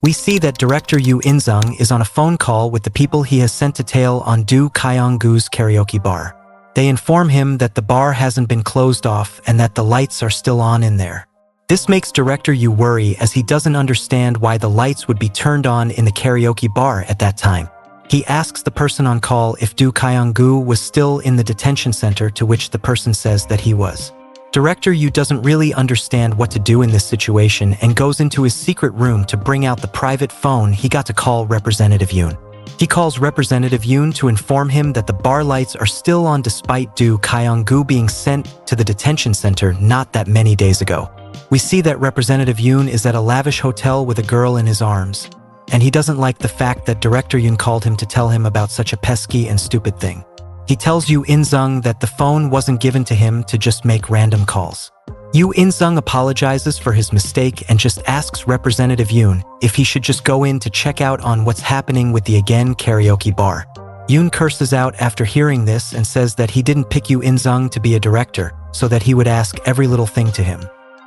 We see that director Yoo In-sung is on a phone call with the people he has sent to tail on Do Kyung-goo's karaoke bar. They inform him that the bar hasn't been closed off and that the lights are still on in there. This makes director Yoo worry as he doesn't understand why the lights would be turned on in the karaoke bar at that time. He asks the person on call if Do Kyung-goo was still in the detention center, to which the person says that he was. Director Yoo doesn't really understand what to do in this situation and goes into his secret room to bring out the private phone he got to call Representative Yoon. He calls Representative Yoon to inform him that the bar lights are still on despite Do Kyung-goo being sent to the detention center not that many days ago. We see that Representative Yoon is at a lavish hotel with a girl in his arms, and he doesn't like the fact that Director Yoon called him to tell him about such a pesky and stupid thing. He tells Yoo In-sung that the phone wasn't given to him to just make random calls. Yoo In-sung apologizes for his mistake and just asks Representative Yoon if he should just go in to check out on what's happening with the Again karaoke bar. Yoon curses out after hearing this and says that he didn't pick Yoo In-sung to be a director so that he would ask every little thing to him.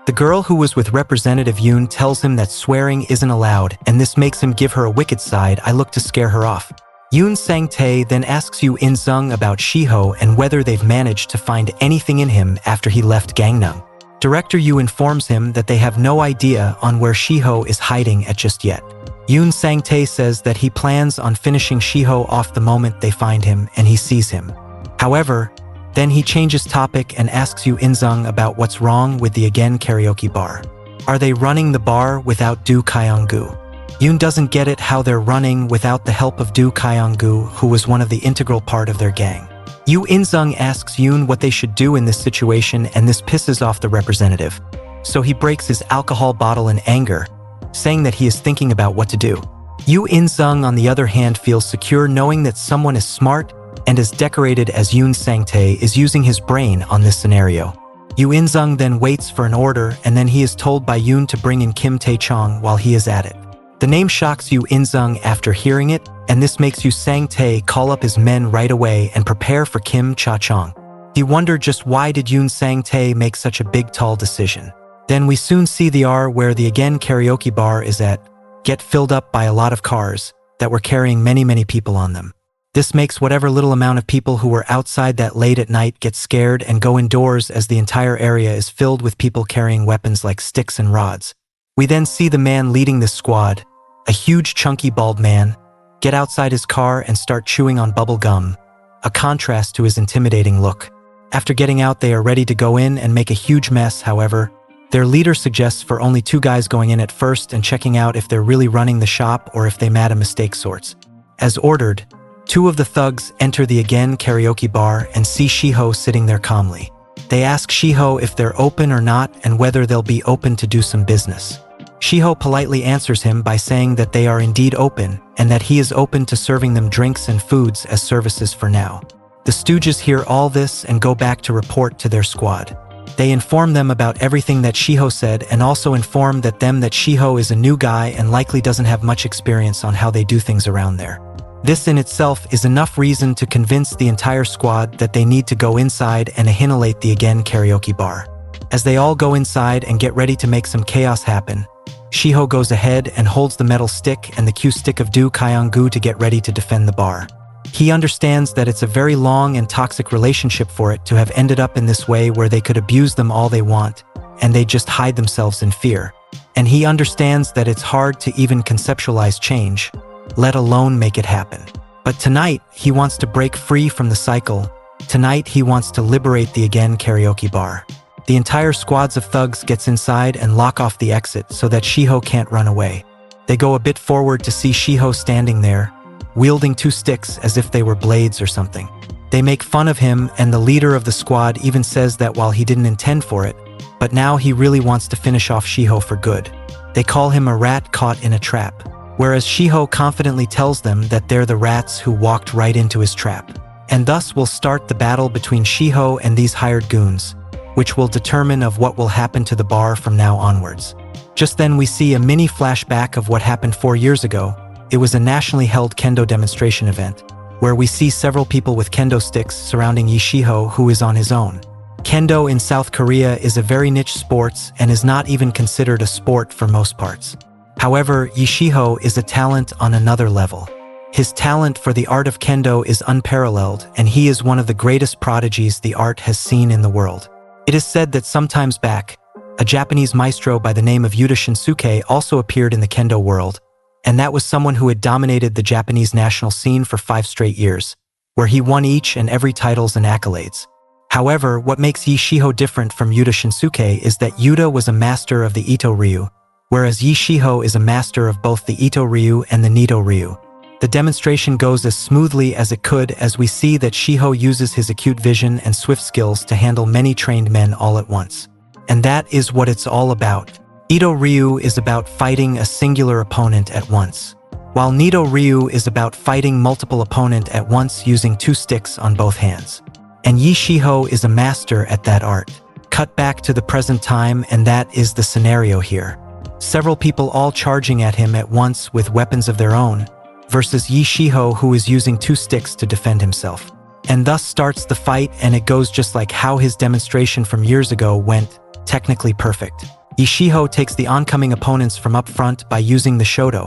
The girl who was with Representative Yoon tells him that swearing isn't allowed, and this makes him give her a wicked side eye look to scare her off. Yoon Sang-tae then asks Yoo In-sung about Shiho and whether they've managed to find anything in him after he left Gangnam. Director Yoo informs him that they have no idea on where Shiho is hiding at just yet. Yoon Sang-tae says that he plans on finishing Shiho off the moment they find him and he sees him. However, then he changes topic and asks Yoo In-sung about what's wrong with the Again karaoke bar. Are they running the bar without Do Kyung-goo? Yoon doesn't get it how they're running without the help of Do Kyung-goo, who was one of the integral part of their gang. Yoo In-sung asks Yoon what they should do in this situation, and this pisses off the representative. So he breaks his alcohol bottle in anger, saying that he is thinking about what to do. Yoo In-sung, on the other hand, feels secure knowing that someone as smart and as decorated as Yoon Sang-tae is using his brain on this scenario. Yoo In-sung then waits for an order, and then he is told by Yoon to bring in Kim Tae-chong while he is at it. The name shocks Yoo In-sung after hearing it, and this makes Yoo Sang-tae call up his men right away and prepare for Kim Cha-chong. He wondered just why did Yoon Sang-tae make such a big tall decision. Then we soon see the R where the Again karaoke bar is at get filled up by a lot of cars that were carrying many people on them. This makes whatever little amount of people who were outside that late at night get scared and go indoors, as the entire area is filled with people carrying weapons like sticks and rods. We then see the man leading this squad, a huge chunky bald man, get outside his car and start chewing on bubble gum, a contrast to his intimidating look. After getting out, they are ready to go in and make a huge mess. However, their leader suggests for only 2 guys going in at first and checking out if they're really running the shop or if they made a mistake sorts. As ordered, 2 of the thugs enter the Again karaoke bar and see Shiho sitting there calmly. They ask Shiho if they're open or not and whether they'll be open to do some business. Shiho politely answers him by saying that they are indeed open and that he is open to serving them drinks and foods as services for now. The Stooges hear all this and go back to report to their squad. They inform them about everything that Shiho said and also inform that Shiho is a new guy and likely doesn't have much experience on how they do things around there. This in itself is enough reason to convince the entire squad that they need to go inside and annihilate the Again karaoke bar. As they all go inside and get ready to make some chaos happen, Shiho goes ahead and holds the metal stick and the cue stick of Do Kyung-goo to get ready to defend the bar. He understands that it's a very long and toxic relationship for it to have ended up in this way, where they could abuse them all they want and they just hide themselves in fear. And he understands that it's hard to even conceptualize change, let alone make it happen. But tonight, he wants to break free from the cycle. Tonight, he wants to liberate the Again karaoke bar. The entire squads of thugs gets inside and lock off the exit so that Shiho can't run away. They go a bit forward to see Shiho standing there, wielding 2 sticks as if they were blades or something. They make fun of him, and the leader of the squad even says that while he didn't intend for it, but now he really wants to finish off Shiho for good. They call him a rat caught in a trap, whereas Shiho confidently tells them that they're the rats who walked right into his trap. And thus will start the battle between Shiho and these hired goons, which will determine of what will happen to the bar from now onwards. Just then we see a mini flashback of what happened 4 years ago. It was a nationally held kendo demonstration event, where we see several people with kendo sticks surrounding Yi Shiho, who is on his own. Kendo in South Korea is a very niche sport and is not even considered a sport for most parts. However, Yishiho is a talent on another level. His talent for the art of kendo is unparalleled, and he is one of the greatest prodigies the art has seen in the world. It is said that sometimes back, a Japanese maestro by the name of Yuta Shinsuke also appeared in the kendo world, and that was someone who had dominated the Japanese national scene for 5 straight years, where he won each and every titles and accolades. However, what makes Yishiho different from Yuta Shinsuke is that Yuta was a master of the Ito Ryu, whereas Yishiho is a master of both the Ito Ryu and the Nito Ryu. The demonstration goes as smoothly as it could as we see that Shiho uses his acute vision and swift skills to handle many trained men all at once. And that is what it's all about. Ito Ryu is about fighting a singular opponent at once, while Nito Ryu is about fighting multiple opponents at once using 2 sticks on both hands. And Yishiho is a master at that art. Cut back to the present time, and that is the scenario here. Several people all charging at him at once with weapons of their own, versus Yishiho, who is using 2 sticks to defend himself. And thus starts the fight, and it goes just like how his demonstration from years ago went, technically perfect. Yishiho takes the oncoming opponents from up front by using the shoto,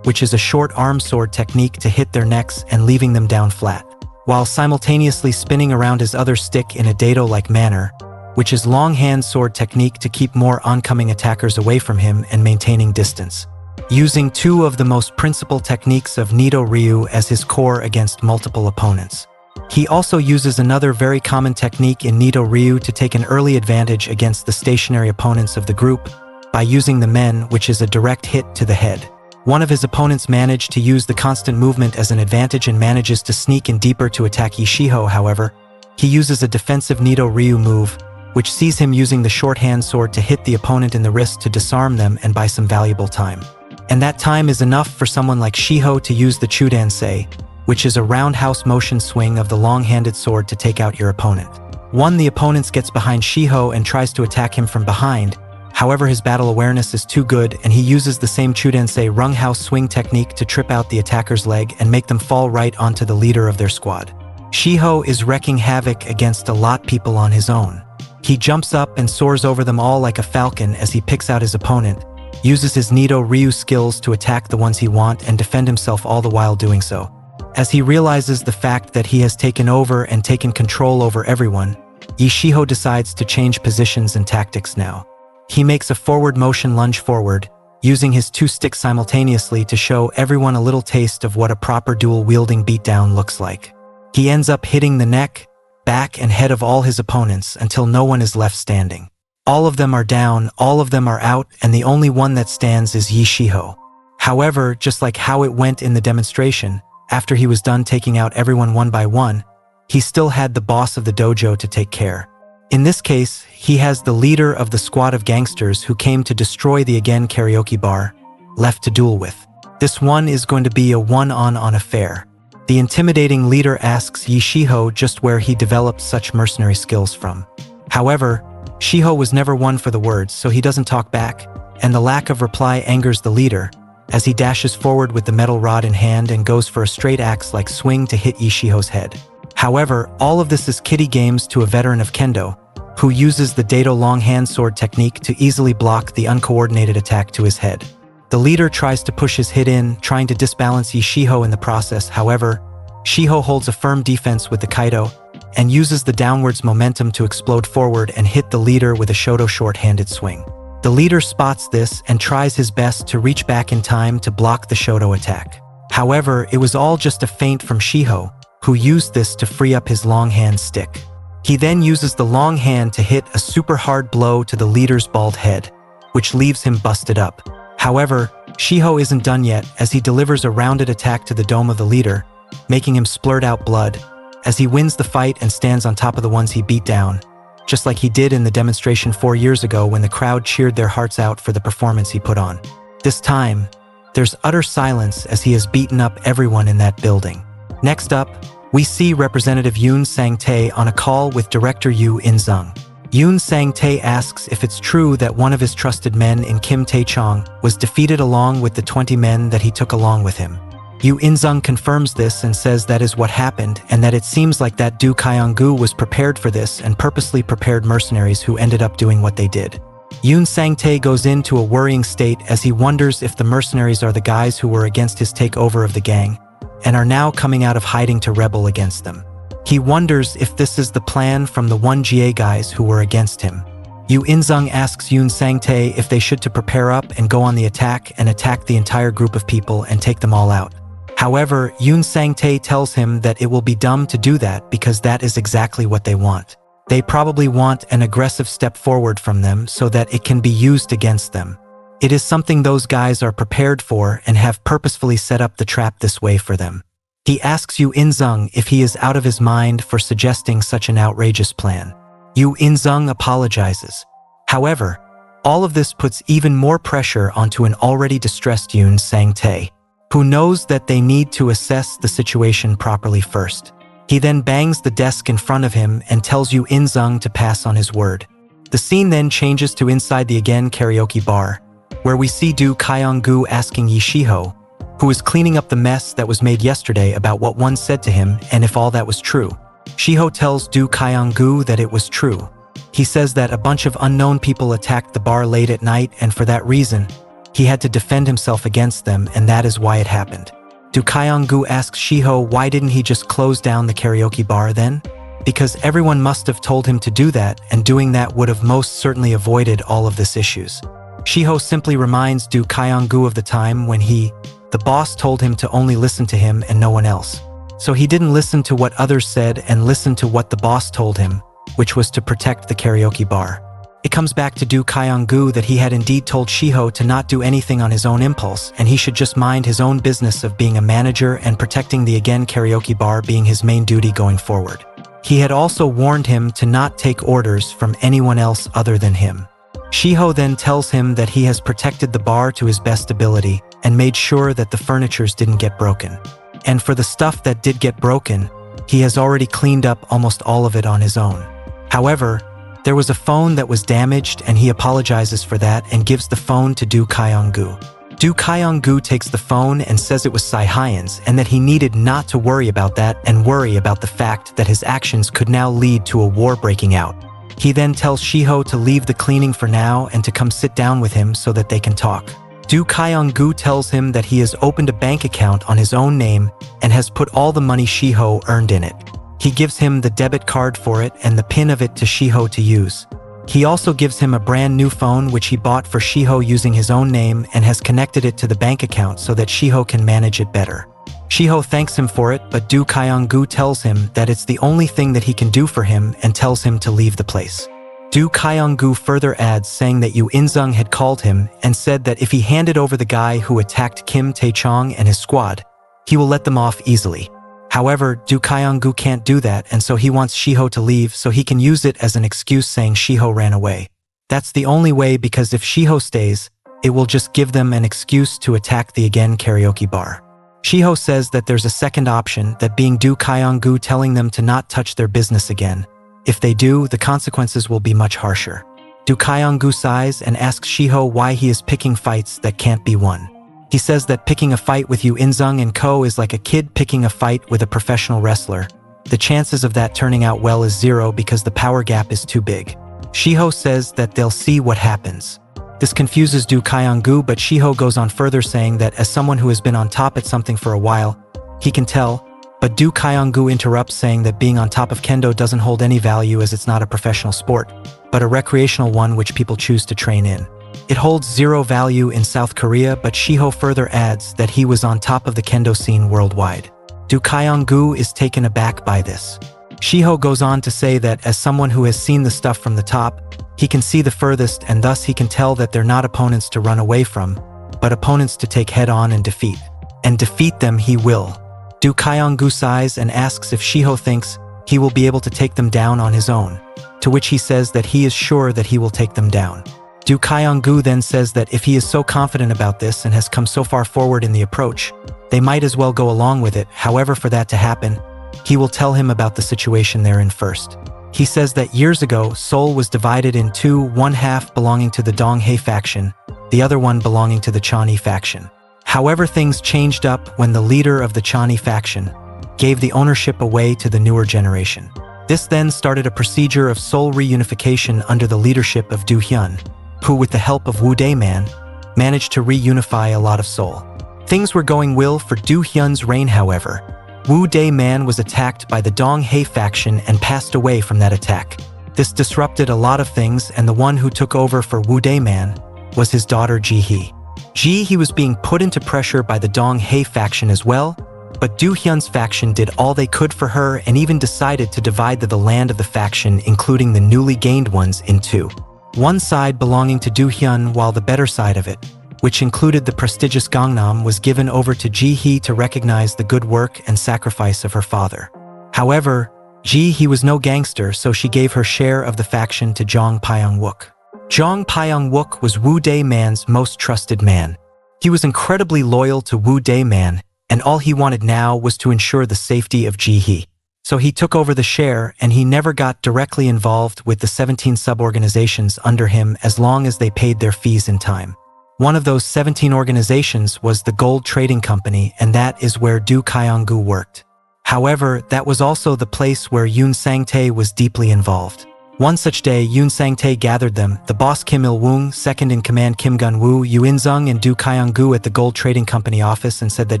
which is a short arm sword technique to hit their necks and leaving them down flat, while simultaneously spinning around his other stick in a dado-like manner, which is long hand sword technique to keep more oncoming attackers away from him and maintaining distance. Using 2 of the most principal techniques of Nito Ryu as his core against multiple opponents. He also uses another very common technique in Nito Ryu to take an early advantage against the stationary opponents of the group by using the men, which is a direct hit to the head. One of his opponents managed to use the constant movement as an advantage and manages to sneak in deeper to attack Yishiho. However, he uses a defensive Nito Ryu move, which sees him using the short hand sword to hit the opponent in the wrist to disarm them and buy some valuable time. And that time is enough for someone like Shiho to use the Chudansei, which is a roundhouse motion swing of the long-handed sword to take out your opponent. The opponent gets behind Shiho and tries to attack him from behind. However, his battle awareness is too good, and he uses the same Chudansei roundhouse swing technique to trip out the attacker's leg and make them fall right onto the leader of their squad. Shiho is wreaking havoc against a lot people on his own. He jumps up and soars over them all like a falcon as he picks out his opponent, uses his Nito Ryu skills to attack the ones he wants and defend himself all the while doing so. As he realizes the fact that he has taken over and taken control over everyone, Yishiho decides to change positions and tactics now. He makes a forward motion lunge forward, using his 2 sticks simultaneously to show everyone a little taste of what a proper dual-wielding beatdown looks like. He ends up hitting the neck, back, and head of all his opponents until no one is left standing. All of them are down, all of them are out, and the only one that stands is Yishiho. However, just like how it went in the demonstration, after he was done taking out everyone one by one, he still had the boss of the dojo to take care. In this case, he has the leader of the squad of gangsters who came to destroy the again karaoke bar, left to duel with. This one is going to be a one-on-one affair. The intimidating leader asks Yishiho just where he developed such mercenary skills from. However, Shiho was never one for the words, so he doesn't talk back, and the lack of reply angers the leader, as he dashes forward with the metal rod in hand and goes for a straight axe-like swing to hit Yishiho's head. However, all of this is kiddie games to a veteran of kendo, who uses the dado long hand sword technique to easily block the uncoordinated attack to his head. The leader tries to push his hit in, trying to disbalance Yishiho in the process. However, Shiho holds a firm defense with the Kaido, and uses the downwards momentum to explode forward and hit the leader with a shoto short-handed swing. The leader spots this and tries his best to reach back in time to block the shoto attack. However, it was all just a feint from Shiho, who used this to free up his long hand stick. He then uses the long hand to hit a super hard blow to the leader's bald head, which leaves him busted up. However, Shiho isn't done yet as he delivers a rounded attack to the dome of the leader, making him splurt out blood, as he wins the fight and stands on top of the ones he beat down, just like he did in the demonstration 4 years ago when the crowd cheered their hearts out for the performance he put on. This time, there's utter silence as he has beaten up everyone in that building. Next up, we see Representative Yoon Sang-tae on a call with director Yoo In-sung. Yoon Sang-tae asks if it's true that one of his trusted men in Kim Tae-chong was defeated along with the 20 men that he took along with him. Yoo In-sung confirms this and says that is what happened and that it seems like that Do Kyung-gu was prepared for this and purposely prepared mercenaries who ended up doing what they did. Yoon Sang-tae goes into a worrying state as he wonders if the mercenaries are the guys who were against his takeover of the gang and are now coming out of hiding to rebel against them. He wonders if this is the plan from the 1GA guys who were against him. Yoo In-sung asks Yoon Sang-tae if they should to prepare up and go on the attack and attack the entire group of people and take them all out. However, Yoon Sang-tae tells him that it will be dumb to do that because that is exactly what they want. They probably want an aggressive step forward from them so that it can be used against them. It is something those guys are prepared for and have purposefully set up the trap this way for them. He asks Yoo In-sung if he is out of his mind for suggesting such an outrageous plan. Yoo In-sung apologizes. However, all of this puts even more pressure onto an already distressed Yoon Sang-tae, who knows that they need to assess the situation properly first. He then bangs the desk in front of him and tells Yoo In-sung to pass on his word. The scene then changes to inside the Again karaoke bar, where we see Do Kyung-gu asking Yi Shiho, who is cleaning up the mess that was made yesterday, about what one said to him and if all that was true. Shiho tells Do Kyung-gu that it was true. He says that a bunch of unknown people attacked the bar late at night, and for that reason, he had to defend himself against them, and that is why it happened. Do Kyung-gu asks Shiho why didn't he just close down the karaoke bar then? Because everyone must have told him to do that, and doing that would have most certainly avoided all of this issues. Shiho simply reminds Do Kyung-gu of the time when the boss told him to only listen to him and no one else. So he didn't listen to what others said and listened to what the boss told him, which was to protect the karaoke bar. It comes back to Do Kyung-gu that he had indeed told Shiho to not do anything on his own impulse, and he should just mind his own business of being a manager and protecting the Again karaoke bar being his main duty going forward. He had also warned him to not take orders from anyone else other than him. Shiho then tells him that he has protected the bar to his best ability and made sure that the furnitures didn't get broken. And for the stuff that did get broken, he has already cleaned up almost all of it on his own. However, there was a phone that was damaged and he apologizes for that and gives the phone to Do Kyung-gu. Do Kyung-gu takes the phone and says it was Sai-hyun's and that he needed not to worry about that and worry about the fact that his actions could now lead to a war breaking out. He then tells Shiho to leave the cleaning for now and to come sit down with him so that they can talk. Do Kyung-gu tells him that he has opened a bank account on his own name and has put all the money Shiho earned in it. He gives him the debit card for it and the PIN of it to Shiho to use. He also gives him a brand new phone which he bought for Shiho using his own name and has connected it to the bank account so that Shiho can manage it better. Shiho thanks him for it, but Do Kyung-gu tells him that it's the only thing that he can do for him and tells him to leave the place. Do Kyung-gu further adds saying that Yoo In-sung had called him and said that if he handed over the guy who attacked Kim Tae-chong and his squad, he will let them off easily. However, Do Kyung-gu can't do that, and so he wants Shiho to leave so he can use it as an excuse saying Shiho ran away. That's the only way, because if Shiho stays, it will just give them an excuse to attack the Again karaoke bar. Shiho says that there's a second option, that being Do Kyung-gu telling them to not touch their business again. If they do, the consequences will be much harsher. Do Kyung-gu sighs and asks Shiho why he is picking fights that can't be won. He says that picking a fight with Yoo In-sung and co is like a kid picking a fight with a professional wrestler. The chances of that turning out well is zero because the power gap is too big. Shiho says that they'll see what happens. This confuses Do Kyung-gu, but Shiho goes on further saying that as someone who has been on top at something for a while, he can tell, but Do Kyung-gu interrupts saying that being on top of kendo doesn't hold any value as it's not a professional sport, but a recreational one which people choose to train in. It holds zero value in South Korea, but Shiho further adds that he was on top of the kendo scene worldwide. Do Kyung-gu is taken aback by this. Shiho goes on to say that as someone who has seen the stuff from the top, he can see the furthest and thus he can tell that they're not opponents to run away from, but opponents to take head on and defeat. And defeat them he will. Do Kyung-gu sighs and asks if Shiho thinks he will be able to take them down on his own, to which he says that he is sure that he will take them down. Do Kyung-gu then says that if he is so confident about this and has come so far forward in the approach, they might as well go along with it. However, for that to happen, he will tell him about the situation they're in first. He says that years ago, Seoul was divided in two, one half belonging to the Donghae faction, the other one belonging to the Cheonri faction. However, things changed up when the leader of the Cheonri faction gave the ownership away to the newer generation. This then started a procedure of Seoul reunification under the leadership of Do Hyun, who, with the help of Woo Dae-man, managed to reunify a lot of Seoul. Things were going well for Do Hyun's reign, however. Woo Dae-man was attacked by the Dong-hae faction and passed away from that attack. This disrupted a lot of things, and the one who took over for Woo Dae-man was his daughter Ji-hee. Ji-hee was being put into pressure by the Dong-hae faction as well, but Do Hyun's faction did all they could for her and even decided to divide the land of the faction, including the newly gained ones, in two. One side belonging to Do Hyun, while the better side of it, which included the prestigious Gangnam, was given over to Ji-hee to recognize the good work and sacrifice of her father. However, Ji-hee was no gangster, so she gave her share of the faction to Jong Pyong-wook. Jong Pyong-wook was Woo Dae-man's most trusted man. He was incredibly loyal to Woo Dae-man, and all he wanted now was to ensure the safety of Ji-hee. So he took over the share, and he never got directly involved with the 17 sub-organizations under him as long as they paid their fees in time. One of those 17 organizations was the Gold Trading Company, and that is where Do Kyung-gu worked. However, that was also the place where Yoon Sang-tae was deeply involved. One such day, Yoon Sang-tae gathered them, the boss Kim Il-woong, second-in-command Kim Gun-woo, Yoo In-sung, and Do Kyung-gu at the Gold Trading Company office and said that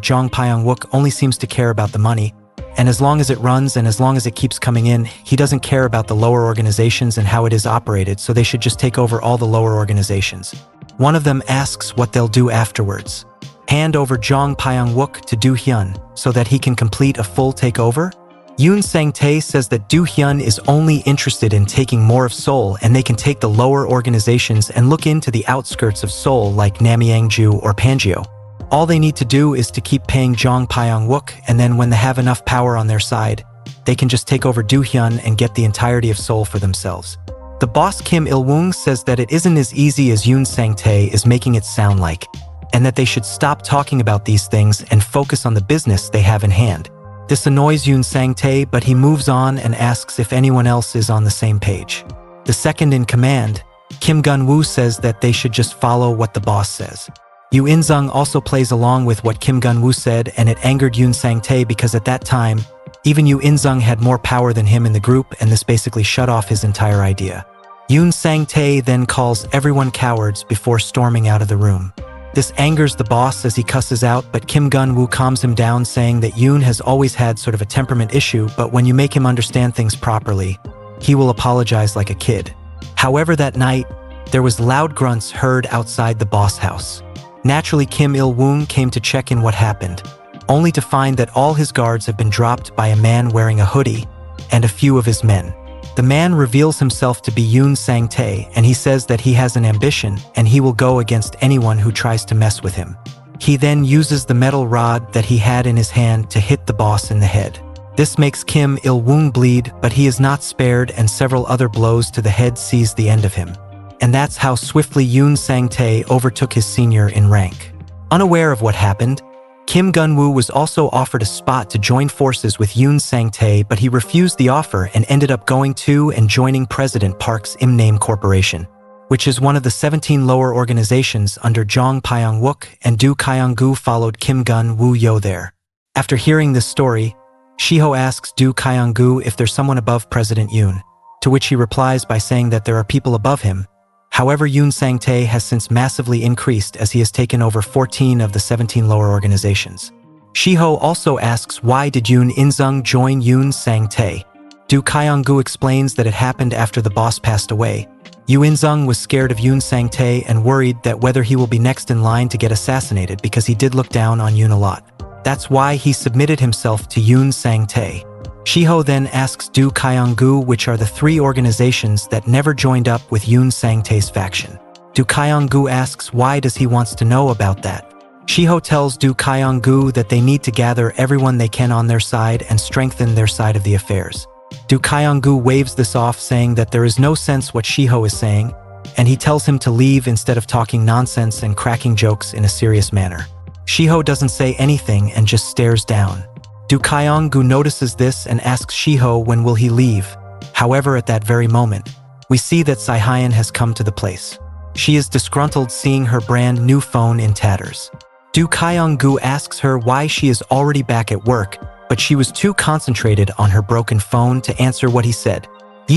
Jong Pyong-wook only seems to care about the money, and as long as it runs and as long as it keeps coming in, he doesn't care about the lower organizations and how it is operated, so they should just take over all the lower organizations. One of them asks what they'll do afterwards. Hand over Jong Pyong-wook to Do Hyun so that he can complete a full takeover? Yoon Sang-tae says that Do Hyun is only interested in taking more of Seoul, and they can take the lower organizations and look into the outskirts of Seoul like Namyangju or Panjio. All they need to do is to keep paying Jong Pyong-wook, and then when they have enough power on their side, they can just take over Do Hyun and get the entirety of Seoul for themselves. The boss Kim Il-woong says that it isn't as easy as Yoon Sang-tae is making it sound like, and that they should stop talking about these things and focus on the business they have in hand. This annoys Yoon Sang-tae, but he moves on and asks if anyone else is on the same page. The second-in-command, Kim Gun-woo, says that they should just follow what the boss says. Yoo In-sung also plays along with what Kim Gun-woo said, and it angered Yoon Sang-tae because at that time, even Yoo In-sung had more power than him in the group, and this basically shut off his entire idea. Yoon Sang-tae then calls everyone cowards before storming out of the room. This angers the boss as he cusses out, but Kim Gun-woo calms him down, saying that Yoon has always had sort of a temperament issue, but when you make him understand things properly, he will apologize like a kid. However, that night, there was loud grunts heard outside the boss house. Naturally, Kim Il-woong came to check in what happened, only to find that all his guards have been dropped by a man wearing a hoodie and a few of his men. The man reveals himself to be Yoon Sang-tae, and he says that he has an ambition and he will go against anyone who tries to mess with him. He then uses the metal rod that he had in his hand to hit the boss in the head. This makes Kim Il-woong bleed, but he is not spared, and several other blows to the head sees the end of him. And that's how swiftly Yoon Sang-tae overtook his senior in rank. Unaware of what happened, Kim Gun-woo was also offered a spot to join forces with Yoon Sang-tae, but he refused the offer and ended up going to and joining President Park's Imname Corporation, which is one of the 17 lower organizations under Jong Pyong-wook, and Do Kyung-gu followed Kim Gun-woo there. After hearing this story, Shiho asks Do Kyung-gu if there's someone above President Yoon, to which he replies by saying that there are people above him. However, Yoon Sang-tae has since massively increased as he has taken over 14 of the 17 lower organizations. Shiho also asks why did Yoon In-sung join Yoon Sang-tae. Do Kyung-gu explains that it happened after the boss passed away. Yoo In-sung was scared of Yoon Sang-tae and worried that whether he will be next in line to get assassinated because he did look down on Yoon a lot. That's why he submitted himself to Yoon Sang-tae. Shiho then asks Do Kyung-gu which are the 3 organizations that never joined up with Yoon Sang-tae's faction. Do Kyung-gu asks why does he wants to know about that. Shiho tells Do Kyung-gu that they need to gather everyone they can on their side and strengthen their side of the affairs. Do Kyung-gu waves this off, saying that there is no sense what Shiho is saying, and he tells him to leave instead of talking nonsense and cracking jokes in a serious manner. Shiho doesn't say anything and just stares down. Do Kyung-gu notices this and asks Shiho when will he leave. However, at that very moment, we see that Saihyun has come to the place. She is disgruntled seeing her brand new phone in tatters. Do Kyung-gu asks her why she is already back at work, but she was too concentrated on her broken phone to answer what he said.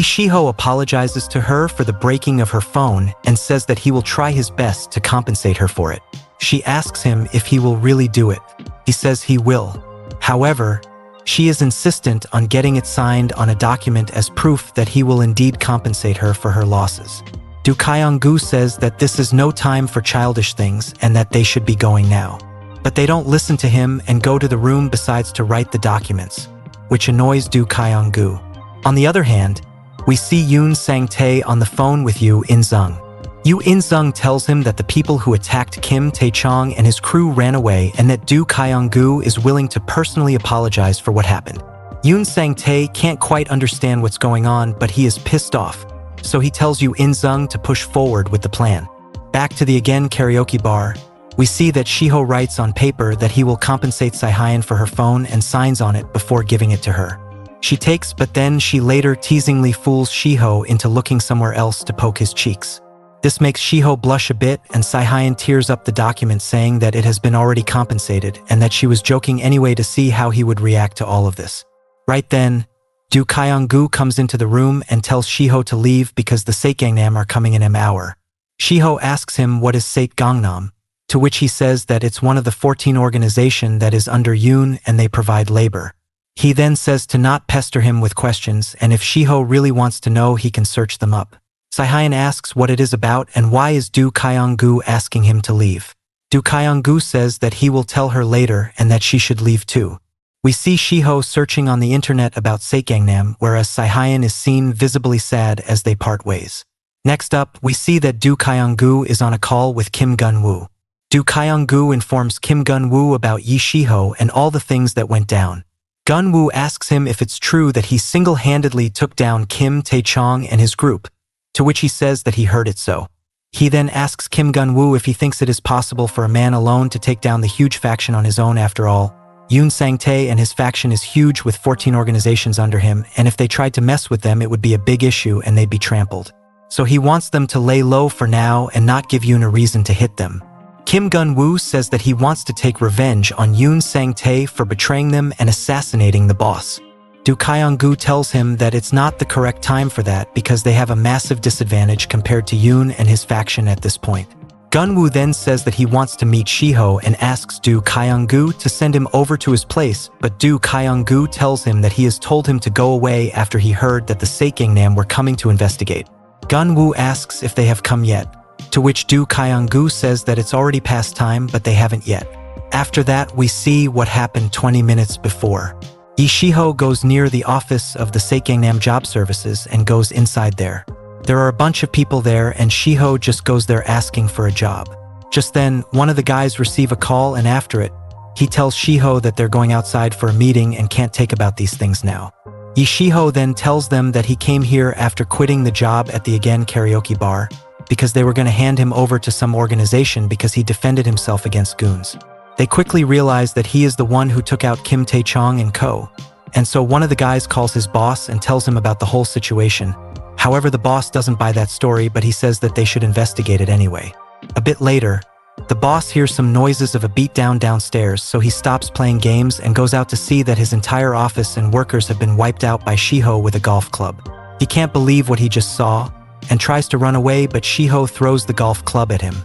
Shiho apologizes to her for the breaking of her phone and says that he will try his best to compensate her for it. She asks him if he will really do it. He says he will. However, she is insistent on getting it signed on a document as proof that he will indeed compensate her for her losses. Do Kyung-gu says that this is no time for childish things and that they should be going now. But they don't listen to him and go to the room besides to write the documents, which annoys Do Kyung-gu. On the other hand, we see Yoon Sang-tae on the phone with Yoo In-sung. Yoo In-sung tells him that the people who attacked Kim Tae-chong and his crew ran away and that Do Kyung-gu is willing to personally apologize for what happened. Yoon Sang-tae can't quite understand what's going on, but he is pissed off, so he tells Yoo In-sung to push forward with the plan. Back to the again karaoke bar, we see that Shiho writes on paper that he will compensate Sae-hyun for her phone and signs on it before giving it to her. She takes, but then she later teasingly fools Shiho into looking somewhere else to poke his cheeks. This makes Shiho blush a bit, and Sae-hyun tears up the document saying that it has been already compensated and that she was joking anyway to see how he would react to all of this. Right then, Do Kyung-gu comes into the room and tells Shiho to leave because the Saegangnam are coming in an hour. Shiho asks him what is Saegangnam, to which he says that it's one of the 14 organizations that is under Yoon and they provide labor. He then says to not pester him with questions, and if Shiho really wants to know, he can search them up. Sae-hyun asks what it is about and why is Do Kyung-gu asking him to leave. Do Kyung-gu says that he will tell her later and that she should leave too. We see Shiho searching on the internet about Saegangnam, whereas Sae-hyun is seen visibly sad as they part ways. Next up, we see that Do Kyung-gu is on a call with Kim Gun-woo. Do Kyung-gu informs Kim Gun-woo about Yi Shiho and all the things that went down. Gun-woo asks him if it's true that he single-handedly took down Kim Tae-chong and his group, to which he says that he heard it so. He then asks Kim Gun-woo if he thinks it is possible for a man alone to take down the huge faction on his own. After all, Yoon Sang-tae and his faction is huge with 14 organizations under him, and if they tried to mess with them it would be a big issue and they'd be trampled. So he wants them to lay low for now and not give Yoon a reason to hit them. Kim Gun-woo says that he wants to take revenge on Yoon Sang-tae for betraying them and assassinating the boss. Do Kyung-gu tells him that it's not the correct time for that because they have a massive disadvantage compared to Yoon and his faction at this point. Gun-woo then says that he wants to meet Shiho and asks Do Kyung-gu to send him over to his place, but Do Kyung-gu tells him that he has told him to go away after he heard that the Saegangnam were coming to investigate. Gun-woo asks if they have come yet, to which Do Kyung-gu says that it's already past time but they haven't yet. After that, we see what happened 20 minutes before. Yi Shiho goes near the office of the Saegangnam Job Services and goes inside there. There are a bunch of people there and Shiho just goes there asking for a job. Just then, one of the guys receive a call and after it, he tells Shiho that they're going outside for a meeting and can't take about these things now. Yi Shiho then tells them that he came here after quitting the job at the again karaoke bar because they were going to hand him over to some organization because he defended himself against goons. They quickly realize that he is the one who took out Kim Tae-chong and co. And so one of the guys calls his boss and tells him about the whole situation. However, the boss doesn't buy that story, but he says that they should investigate it anyway. A bit later, the boss hears some noises of a beatdown downstairs, so he stops playing games and goes out to see that his entire office and workers have been wiped out by Shiho with a golf club. He can't believe what he just saw and tries to run away, but Shiho throws the golf club at him,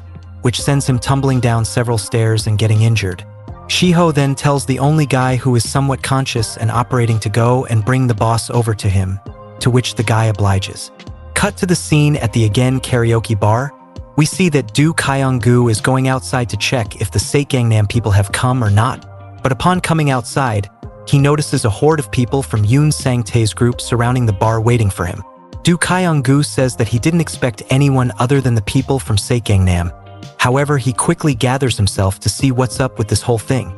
which sends him tumbling down several stairs and getting injured. Shiho then tells the only guy who is somewhat conscious and operating to go and bring the boss over to him, to which the guy obliges. Cut to the scene at the again karaoke bar. We see that Do Kyung-gu is going outside to check if the Saegangnam people have come or not, but upon coming outside, he notices a horde of people from Yoon Sang-tae's group surrounding the bar waiting for him. Do Kyung-gu says that he didn't expect anyone other than the people from Saegangnam. However, he quickly gathers himself to see what's up with this whole thing.